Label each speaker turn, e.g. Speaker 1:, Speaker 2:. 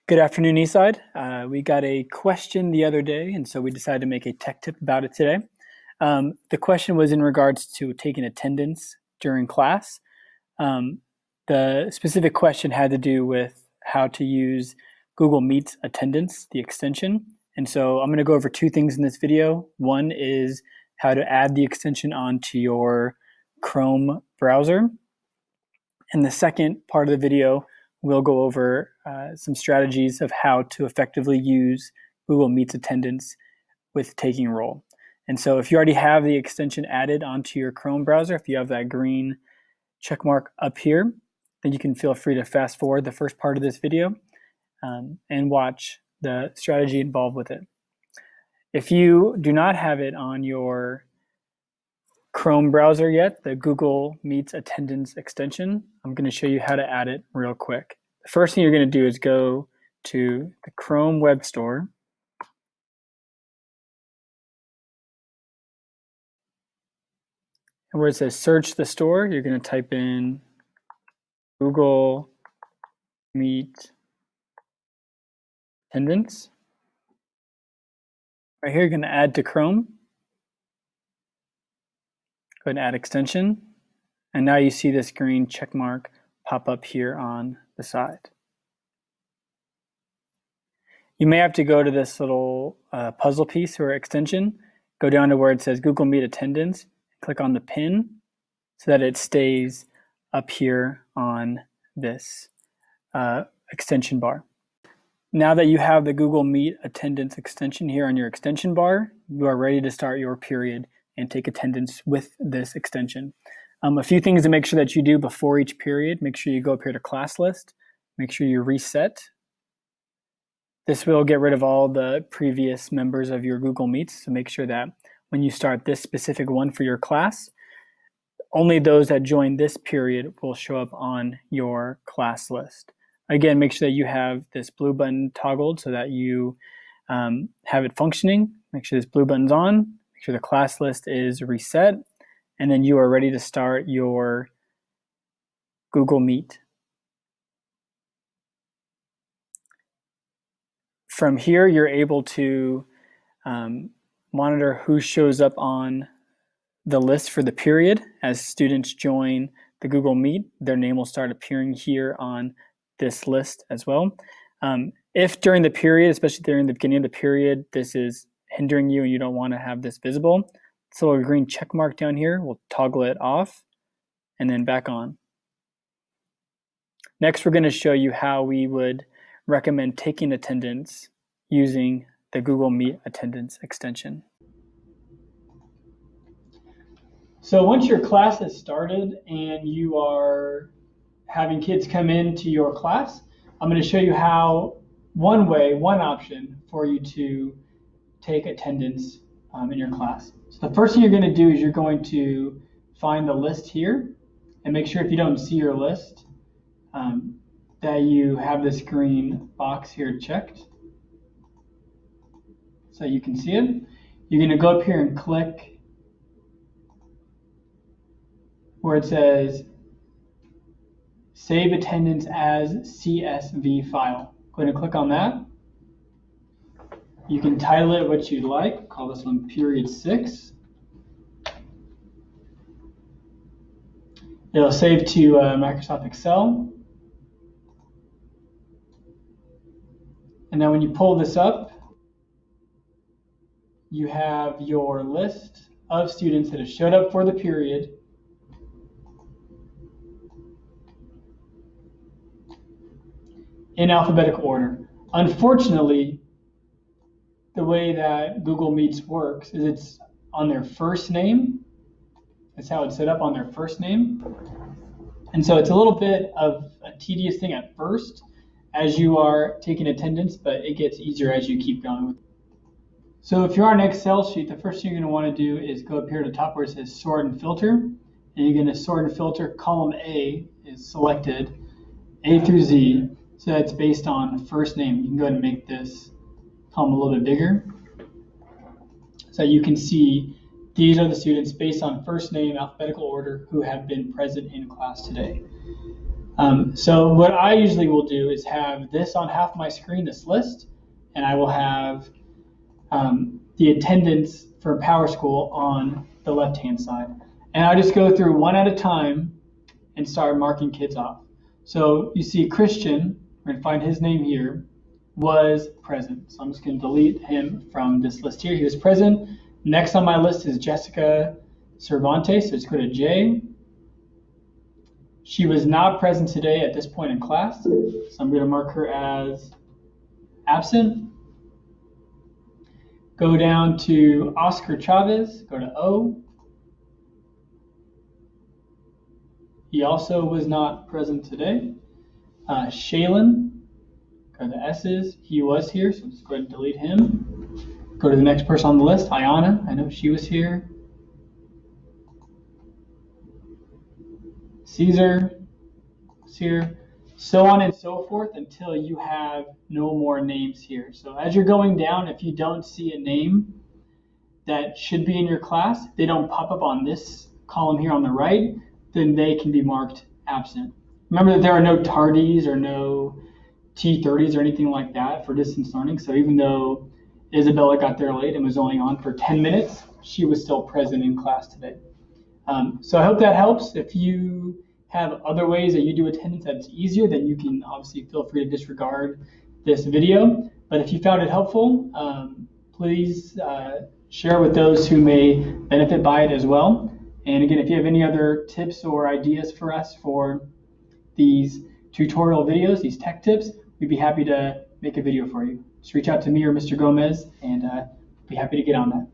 Speaker 1: Good afternoon, Eastside. We got a question the other day, and so we decided to make a tech tip about it today. The question was in regards to taking attendance during class. Um, the specific question had to do with how to use Google Meet's attendance, the extension. And so I'm going to go over two things in this video. One is how to add the extension onto your Chrome browser. And the second part of the video, we'll go over some strategies of how to effectively use Google Meet's attendance with taking roll. And so if you already have the extension added onto your Chrome browser, if you have that green check mark up here, then you can feel free to fast forward the first part of this video and watch the strategy involved with it. If you do not have it on your Chrome browser yet, the Google Meets attendance extension, I'm going to show you how to add it real quick. The first thing you're going to do is go to the Chrome Web Store. And where it says search the store, you're going to type in Google Meet attendance. Right here, you're going to add to Chrome. Go ahead and add extension. And now you see this green check mark pop up here on the side. You may have to go to this little puzzle piece or extension, go down to where it says Google Meet attendance, click on the pin so that it stays up here on this extension bar. Now that you have the Google Meet attendance extension here on your extension bar, you are ready to start your period and take attendance with this extension. A few things to make sure that you do before each period. Make sure you go up here to class list. Make sure you reset. This will get rid of all the previous members of your Google Meets. So make sure that when you start this specific one for your class, only those that join this period will show up on your class list. Again, make sure that you have this blue button toggled so that you have it functioning. Make sure this blue button's on. Make sure the class list is reset. And then you are ready to start your Google Meet. From here, you're able to monitor who shows up on the list for the period. As students join the Google Meet, their name will start appearing here on this list as well. If during the period, especially during the beginning of the period, this is hindering you and you don't want to have this visible, so a green check mark down here, we'll toggle it off and then back on. Next, we're going to show you how we would recommend taking attendance using the Google Meet attendance extension. So once your class has started and you are having kids come into your class, I'm going to show you how one option for you to take attendance in your class. So the first thing you're going to do is you're going to find the list here and make sure if you don't see your list that you have this green box here checked so you can see it. You're going to go up here and click where it says Save Attendance as CSV File. Go ahead and click on that. You can title it what you'd like. Call this one Period 6. It'll save to Microsoft Excel. And now when you pull this up, you have your list of students that have showed up for the period in alphabetical order. Unfortunately, the way that Google Meets works is it's on their first name. That's how it's set up, on their first name. And so it's a little bit of a tedious thing at first as you are taking attendance, but it gets easier as you keep going. So if you're on an Excel sheet, the first thing you're going to want to do is go up here to the top where it says Sort and Filter. And you're going to sort and filter. Column A is selected, A through Z. So that's based on first name. You can go ahead and make this column a little bit bigger so you can see these are the students based on first name, alphabetical order, who have been present in class today. So what I usually will do is have this on half my screen, this list, and I will have the attendance for PowerSchool on the left-hand side. And I just go through one at a time and start marking kids off. So you see Christian, we're going to find his name here, was present. So I'm just going to delete him from this list here. He was present. Next on my list is Jessica Cervantes. So let's go to J. She was not present today at this point in class. So I'm going to mark her as absent. Go down to Oscar Chavez, go to O. He also was not present today. Shaylin, go to S's. He was here, so let's go ahead and delete him. Go to the next person on the list, Ayana. I know she was here. Caesar was here. So on and so forth until you have no more names here. So as you're going down, if you don't see a name that should be in your class, they don't pop up on this column here on the right, then they can be marked absent. Remember that there are no tardies or no T30s or anything like that for distance learning. So even though Isabella got there late and was only on for 10 minutes, she was still present in class today. So I hope that helps. If you have other ways that you do attendance that's easier, then you can obviously feel free to disregard this video. But if you found it helpful, please share with those who may benefit by it as well. And again, if you have any other tips or ideas for us for these tutorial videos, these tech tips, we'd be happy to make a video for you. Just reach out to me or Mr. Gomez, and be happy to get on that.